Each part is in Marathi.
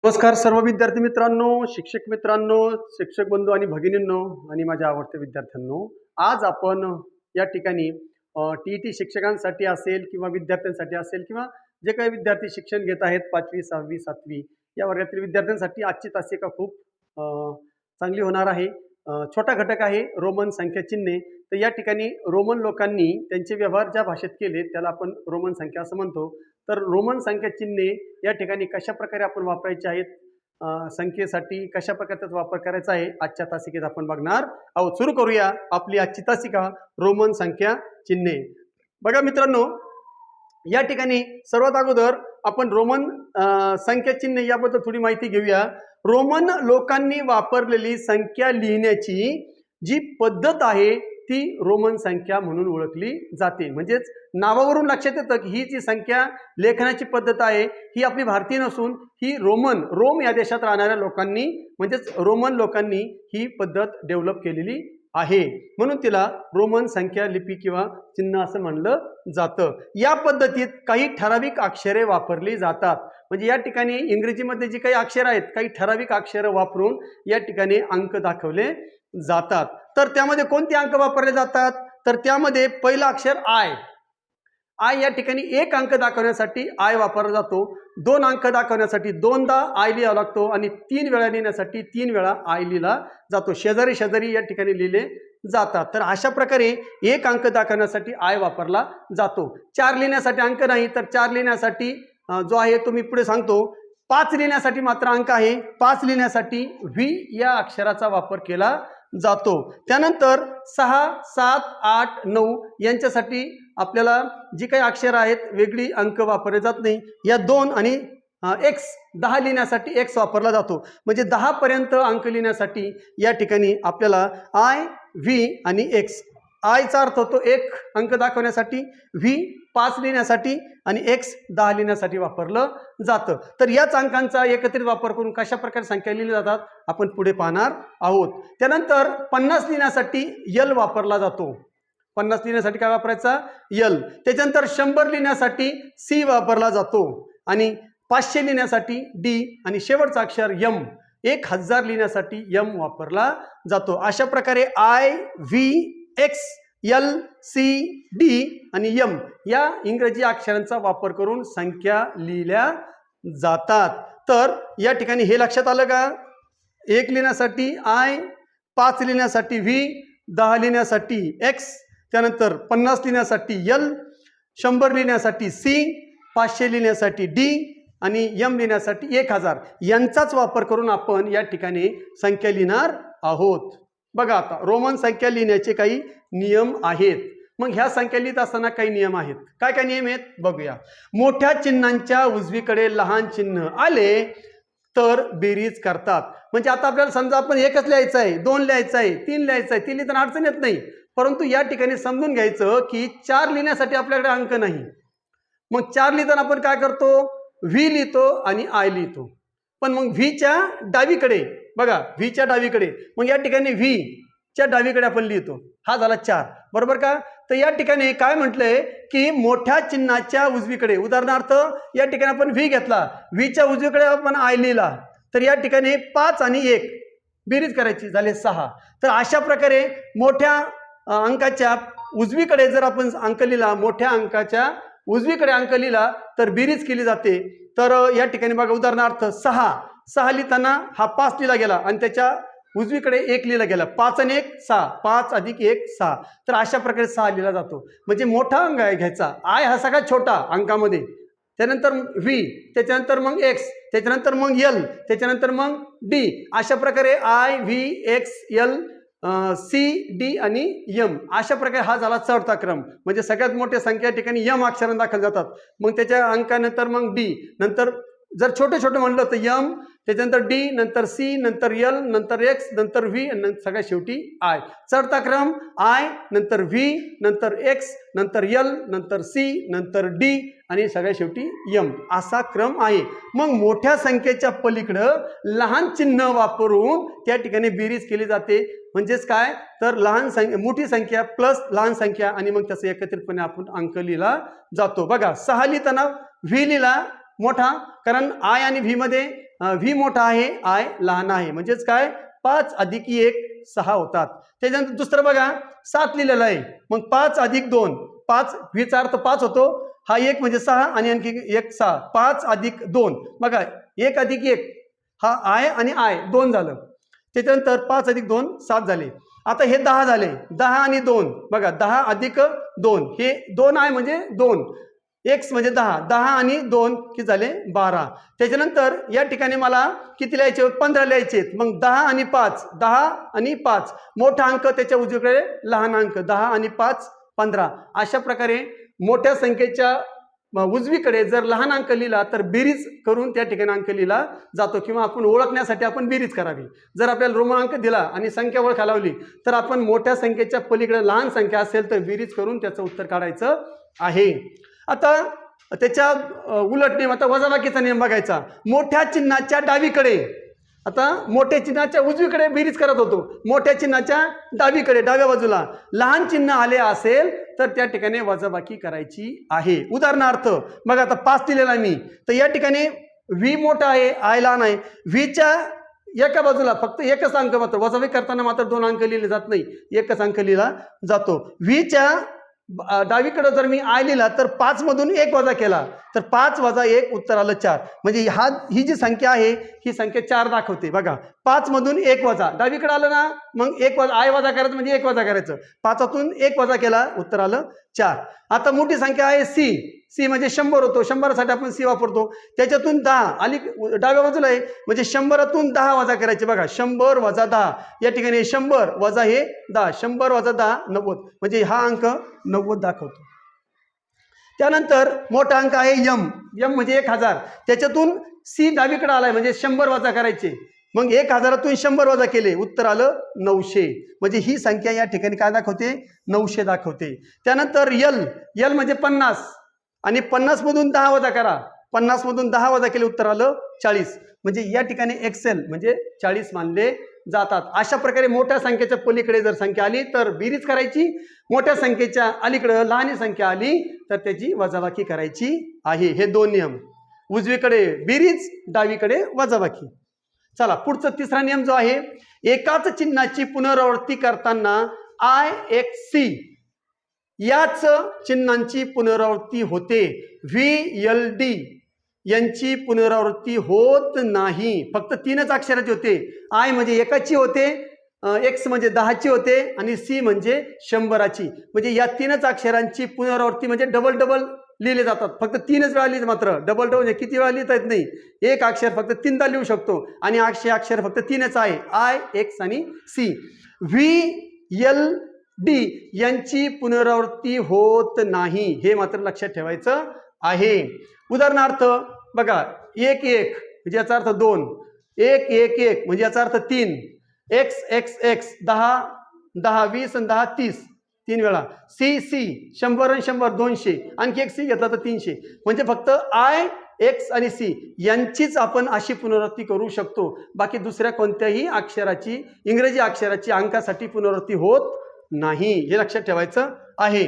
नमस्कार सर्व विद्यार्थी मित्रांनो, शिक्षक मित्रांनो, शिक्षक बंधू आणि भगिनींनो आणि माझ्या आवडत्या विद्यार्थ्यांनो, आज आपण या ठिकाणी टीईटी शिक्षकांसाठी असेल किंवा विद्यार्थ्यांसाठी असेल किंवा जे काही विद्यार्थी शिक्षण घेत आहेत 5वी 6वी 7वी या वर्गातील विद्यार्थ्यांसाठी आजची तासिका खूप चांगली होणार आहे। छोटा घटक आहे रोमन संख्या चिन्हे। तर या ठिकाणी रोमन लोकांनी त्यांचे व्यवहार ज्या भाषेत केले त्याला आपण रोमन संख्या असं म्हणतो। तर रोमन संख्या चिन्हे या ठिकाणी कशा प्रकारे आपण वापरायचे आहेत, संख्येसाठी कशा प्रकारे त्याचा वापर करायचा आहे आजच्या तासिकेत आपण बघणार आहोत। सुरू करूया आपली आजची तासिका रोमन संख्या चिन्हे। बघा मित्रांनो, या ठिकाणी सर्वात अगोदर आपण रोमन संख्या चिन्हे याबद्दल थोडी माहिती घेऊया। रोमन लोकांनी वापरलेली संख्या लिहिण्याची जी पद्धत आहे ती रोमन संख्या म्हणून ओळखली जाते। म्हणजेच नावावरून लक्षात येतं की ही जी संख्या लेखनाची पद्धत आहे ही आपली भारतीय नसून ही रोम या देशात राहणाऱ्या लोकांनी म्हणजेच रोमन लोकांनी ही पद्धत डेव्हलप केलेली आहे, म्हणून तिला रोमन संख्या लिपी किंवा चिन्ह असं म्हणलं जातं। या पद्धतीत काही ठराविक अक्षरे वापरली जातात। म्हणजे या ठिकाणी इंग्रजीमध्ये जी काही अक्षरे आहेत काही ठराविक अक्षरे वापरून या ठिकाणी अंक दाखवले जातात। तर त्यामध्ये कोणते अंक वापरले जातात, तर त्यामध्ये पहिलं अक्षर आय या ठिकाणी एक अंक दाखवण्यासाठी आय वापरला जातो, दोन अंक दाखवण्यासाठी दोनदा आय लिहावा लागतो आणि तीन वेळा लिहिण्यासाठी तीन वेळा आय लिहिला जातो। शेजारी शेजारी या ठिकाणी लिहिले जातात। तर अशा प्रकारे एक अंक दाखवण्यासाठी आय वापरला जातो। चार लिहिण्यासाठी अंक नाही, तर चार लिहिण्यासाठी जो आहे तो मी पुढे सांगतो। पाच लिहिण्यासाठी मात्र अंक आहे, पाच लिहिण्यासाठी व्ही या अक्षराचा वापर केला जातो। त्यानंतर 6, 7, 8, 9 यांच्यासाठी आपल्याला जी काही अक्षर आहेत वेगळी अंक वापरले जात नाही। या 2 आणि एक्स 10 लिहिण्यासाठी एक्स वापरला जातो। म्हणजे 10 पर्यंत अंक लिहिण्यासाठी या ठिकाणी आपल्याला आय, व्ही आणि एक्स, आयचा अर्थ होतो एक अंक दाखवण्यासाठी, व्ही 5 लिहिण्यासाठी आणि एक्स 10 लिहिण्यासाठी वापरलं जातं। तर याच अंकांचा एकत्रित वापर करून कशा प्रकारे संख्या लिहिल्या जातात आपण पुढे पाहणार आहोत। त्यानंतर 50 लिहिण्यासाठी यल वापरला जातो। 50 लिहिण्यासाठी काय वापरायचा, यल। त्याच्यानंतर 100 लिहिण्यासाठी सी वापरला जातो आणि 500 लिहिण्यासाठी डी आणि शेवटचा अक्षर यम, 1000 लिहिण्यासाठी यम वापरला जातो। अशा प्रकारे I, V, X, L, C, D आणि यम या इंग्रजी अक्षरांचा वापर करून संख्या लिहिल्या जातात। तर या ठिकाणी हे लक्षात आलं का, 1 लिहिण्यासाठी आय, 5 लिहिण्यासाठी व्ही, 10 लिहिण्यासाठी एक्स, त्यानंतर 50 लिहिण्यासाठी यल, 100 लिहिण्यासाठी सी, 500 लिहिण्यासाठी डी आणि यम लिहिण्यासाठी 1000 यांचाच वापर करून आपण या ठिकाणी संख्या लिहिणार आहोत। बघा आता रोमन संख्या लिहिण्याचे काही नियम आहेत। मग ह्या संख्या लिहित असताना काही नियम आहेत। काय काय नियम आहेत बघूया। मोठ्या चिन्हांच्या उजवीकडे लहान चिन्ह आले तर बेरीज करतात। म्हणजे आता आपल्याला समजा आपण एकच लिहायचं आहे, 2 लिहायचं आहे, 3 लिहायचं आहे, 3 लिहिताना अडचण येत नाही, परंतु या ठिकाणी समजून घ्यायचं की 4 लिहिण्यासाठी आपल्याकडे अंक नाही। मग 4 लिहिताना आपण काय करतो, व्ही लिहितो आणि आय लिहितो। पण मग व्हीच्या डावीकडे बघा, व्हीच्या डावीकडे, मग या ठिकाणी व्हीच्या डावीकडे आपण लिहितो, हा झाला 4, बरोबर का। तर या ठिकाणी काय म्हटलंय की मोठ्या चिन्हाच्या उजवीकडे, उदाहरणार्थ या ठिकाणी आपण व्ही घेतला, व्हीच्या उजवीकडे आपण आय लिहिला, तर या ठिकाणी 5 आणि 1 बेरीज करायची, झाले 6। तर अशा प्रकारे मोठ्या अंकाच्या उजवीकडे जर आपण अंक लिहिला, मोठ्या अंकाच्या उजवीकडे अंक लिहिला तर बेरीज केली जाते। तर या ठिकाणी बघा उदाहरणार्थ 6 लिहिताना हा 5 लिहिला गेला आणि त्याच्या उजवीकडे 1 लिहिला गेला, 5 आणि 1 6, 5 अधिक 1 6। तर अशा प्रकारे 6 लिहिला जातो। म्हणजे मोठा अंक आहे घ्यायचा, आय हा सगळ्यात छोटा अंकामध्ये, त्यानंतर व्ही, त्याच्यानंतर मग एक्स, त्याच्यानंतर मग यल, त्याच्यानंतर मग डी, अशा प्रकारे I, V, X, L, C, D आणि यम, अशा प्रकारे हा झाला चौथा क्रम। म्हणजे सगळ्यात मोठ्या संख्या ठिकाणी यम अक्षरांनी दाखल जातात, मग त्याच्या अंकानंतर मग डी, नंतर जर छोटे छोटे म्हणलं तर यम, त्याच्यानंतर डी, नंतर सी, नंतर यल, नंतर एक्स, नंतर व्ही आणि सगळ्यात शेवटी आय। चौथा क्रम आय, नंतर व्ही, नंतर एक्स, नंतर यल, नंतर सी, नंतर डी आणि सगळ्यात शेवटी यम, असा क्रम आहे। मग मोठ्या संख्येच्या पलीकडं लहान चिन्ह वापरून त्या ठिकाणी बेरीज केली जाते। म्हणजेच काय, तर मोठी संख्या प्लस लहान संख्या आणि मग त्याचा एकत्रितपणे आपण अंक लिहिला जातो। बघा 6 लिहिताना व्ही लिहिला मोठा, कारण आय आणि व्ही मध्ये व्ही मोठा आहे, आय लहान आहे. म्हणजेच काय 5 अधिक 1 6 होतात. त्याच्यानंतर दुसरं बघा 7 लिहिलेलं आहे. मग 5 अधिक 2 5 व्हीचा अर्थ 5 होतो. हा 1 म्हणजे 6 आणि आणखी 1 6. 5 अधिक 2 बघा 1 अधिक 1 हा आय आणि आय 2 झालं. त्याच्यानंतर 5 अधिक 2 7 झाले. आता हे 10 झाले. 10 आणि 2 बघा 10 अधिक 2 हे 2 आहे म्हणजे 2 x म्हणजे 10 10 आणि 2 किती झाले 12. त्याच्यानंतर या ठिकाणी मला किती लिहायचे 15 लिहायचे. मग 10 आणि 5 10 आणि 5 मोठा अंक त्याच्या उजवीकडे लहान अंक 10 आणि 5 15. अशा प्रकारे मोठ्या संख्येच्या उजवीकडे जर लहान अंक लिहिला तर बेरीज करून त्या ठिकाणी अंक लिहिला जातो किंवा आपण ओळखण्यासाठी आपण बेरीज करावी. जर आपल्याला रोमन अंक दिला आणि संख्या ओळख लावली तर आपण मोठ्या संख्येच्या पलीकडे लहान संख्या असेल तर बेरीज करून त्याचं उत्तर काढायचं आहे. आता त्याच्या उलट नियम आता वजाबाकीचा नियम बघायचा. मोठ्या चिन्हाच्या डावीकडे आता मोठ्या चिन्हाच्या उजवीकडे बेरीज करत होतो. मोठ्या चिन्हाच्या डावीकडे डाव्या बाजूला लहान चिन्ह आले असेल तर त्या ठिकाणी वजाबाकी करायची आहे. उदाहरणार्थ बघा आता 5 दिलेला मी तर या ठिकाणी व्ही मोठा आहे, आय लहान आहे. व्हीच्या एका बाजूला फक्त एकच अंक मात्र वजाबाकी करताना मात्र 2 अंक लिहिले जात नाही, एकच अंक लिहिला जातो. व्हीच्या डावीकडे जर मी आय लिहिला तर 5 मधून 1 वजा केला तर 5 वजा 1 उत्तर आलं 4. म्हणजे ही जी संख्या आहे ही संख्या 4 दाखवते. बघा 5 मधून 1 वजा डावीकडे आलं ना मग 1 वजा आय वजा करायचं म्हणजे 1 वजा करायचं. 5तून 1 वजा केला उत्तर आलं 4. आता मोठी संख्या आहे सी म्हणजे 100 होतो. 100साठी आपण सी वापरतो. त्याच्यातून 10 आली डाव्या बाजूला आहे म्हणजे 100तून 10 वजा करायचे. बघा 100 वजा 10 या ठिकाणी 100 वजा हे 10 100 वजा 10 90 म्हणजे हा अंक 90 दाखवतो. त्यानंतर मोठा अंक आहे यम म्हणजे 1000. त्याच्यातून सी डावीकडे आलाय म्हणजे 100 वजा करायचे. मग 1000तून 100 वजा केले उत्तर आलं 900. म्हणजे ही संख्या या ठिकाणी काय दाखवते 900 दाखवते. त्यानंतर यल म्हणजे 50 आणि 50 मधून 10 वजा करा. 50 मधून 10 वजा केले उत्तर आलं 40. म्हणजे या ठिकाणी एक्सेल म्हणजे 40 मानले जातात. अशा प्रकारे मोठ्या संख्येच्या पलीकडे जर संख्या आली तर बेरीज करायची. मोठ्या संख्येच्या अलीकडे लहान संख्या आली तर त्याची वजाबाकी करायची आहे. हे 2 नियम उजवीकडे बेरीज डावीकडे वजाबाकी. चला पुढचा तिसरा नियम जो आहे एकाच चिन्हाची पुनरावृत्ती करताना आय एक्स सी याच चिन्हांची पुनरावृत्ती होते. व्ही एल डी यांची पुनरावृत्ती होत नाही. फक्त 3च अक्षराचे होते. आय म्हणजे 1ची होते, एक्स म्हणजे 10ची होते आणि सी म्हणजे 100ची. म्हणजे या 3च अक्षरांची पुनरावृत्ती म्हणजे डबल लिहिले जातात. फक्त 3च वेळा लिहिले मात्र डबल म्हणजे किती वेळा लिहिता येत नाही. एक अक्षर फक्त 3दा लिहू शकतो आणि अक्षर फक्त 3च आहे आय एक्स आणि सी. व्ही एल डी यांची पुनरावृत्ती होत नाही हे मात्र लक्षात ठेवायचं आहे. उदाहरणार्थ बघा 1 1 म्हणजे याचा अर्थ 2 1 1 1 म्हणजे याचा अर्थ 3 एक्स एक्स एक्स 10 10 20 आणि 10 30 3 वेळा. सी 100 आणि 100 200 आणखी एक सी घेतला तर 300. म्हणजे फक्त आय एक्स आणि सी यांचीच आपण अशी पुनरावृत्ती करू शकतो. बाकी दुसऱ्या कोणत्याही अक्षराची इंग्रजी अक्षराची अंकासाठी पुनरावृत्ती होत नाही हे लक्षात ठेवायचं आहे.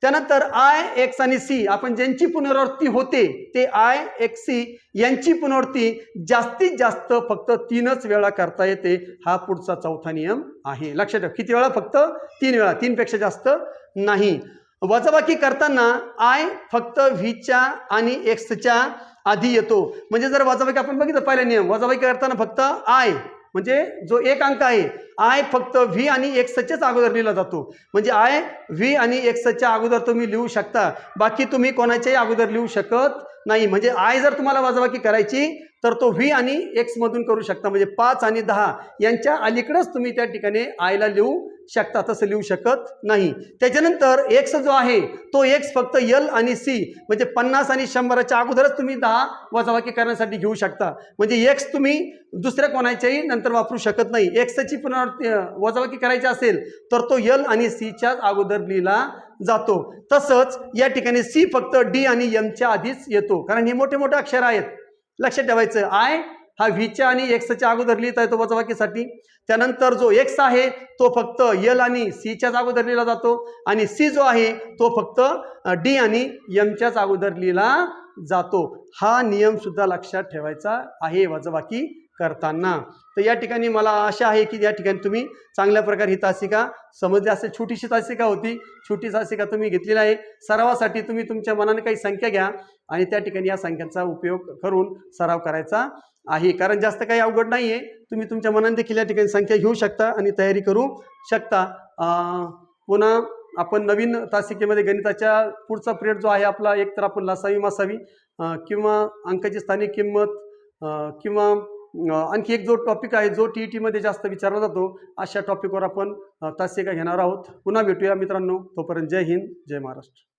त्यानंतर आय एक्स आणि सी आपण ज्यांची पुनरावृत्ती होते ते आय एक्स सी यांची पुनरावृत्ती जास्तीत जास्त फक्त 3च वेळा करता येते. हा पुढचा चौथा नियम आहे. लक्षात ठेवा किती वेळा फक्त 3 वेळा 3 पेक्षा जास्त नाही. वजाबाकी करताना आय फक्त व्हीच्या आणि एक्सच्या आधी येतो. म्हणजे जर वजाबाकी आपण बघितलं पहिला नियम वजाबाकी करताना फक्त आय म्हणजे जो एक अंक आहे आय फक्त व्ही आणि एक्सच्याच अगोदर लिहिला जातो. म्हणजे आय व्ही आणि एक्सच्या अगोदर तुम्ही लिहू शकता. बाकी तुम्ही कोणाच्याही अगोदर लिहू शकत नाही. म्हणजे आय जर तुम्हाला वजाबाकी करायची तर तो व्ही आणि एक्स मधून करू शकता. म्हणजे 5 आणि 10 यांच्या अलीकडेच तुम्ही त्या ठिकाणी आयला लिहू शकता, तसं लिहू शकत नाही. त्याच्यानंतर एक्स जो आहे तो एक्स फक्त एल आणि सी म्हणजे 50 आणि 100च्या अगोदरच तुम्ही 10 वजाबाकी करण्यासाठी घेऊ शकता. म्हणजे एक्स तुम्ही दुसऱ्या कोणाच्याही नंतर वापरू शकत नाही. एक्सची पुनरावृत्ती वजाबाकी करायची असेल तर तो एल आणि सीच्या अगोदर लिहिला जातो. तसंच या ठिकाणी सी फक्त डी आणि एमच्या आधीच येतो कारण हे मोठे मोठे अक्षर आहेत. लक्षात ठेवायचं आय हा व्हीच्या आणि एक्सच्या अगोदर लिहिता येतो वजाबाकीसाठी. त्यानंतर जो एक्स आहे तो फक्त एल आणि सीच्याच अगोदर लिहिला जातो आणि सी जो आहे तो फक्त डी आणि एमच्याच अगोदर लिहिला जातो, हा नियमसुद्धा लक्षात ठेवायचा आहे वजाबाकी करताना. तर या ठिकाणी मला आशा आहे की या ठिकाणी तुम्ही चांगल्या प्रकारे ही तासिका समजली असेल. छोटीशी तासिका होती, छोटी तासिका तुम्ही घेतलेली आहे. सरावासाठी तुम्ही तुमच्या मनाने काही संख्या घ्या आणि त्या ठिकाणी या संख्यांचा उपयोग करून सराव करायचा आहे. कारण जास्त काही अवघड नाही आहे, तुम्ही तुमच्या मनाने देखील या ठिकाणी संख्या घेऊ शकता आणि तयारी करू शकता. पुन्हा आपण नवीन तासिकेमध्ये गणिताच्या पुढचा पिरियड जो आहे आपला, एक तर आपण लसावी मासावी किंवा अंकाची स्थानिक किंमत किंवा आणखी एक जो टॉपिक आहे जो TET जास्त विचारला जातो, अशा टॉपिकवर आपण तासिका घेणार आहोत. पुन्हा भेटूया मित्रांनो. तोपर्यंत जय हिंद, जय महाराष्ट्र.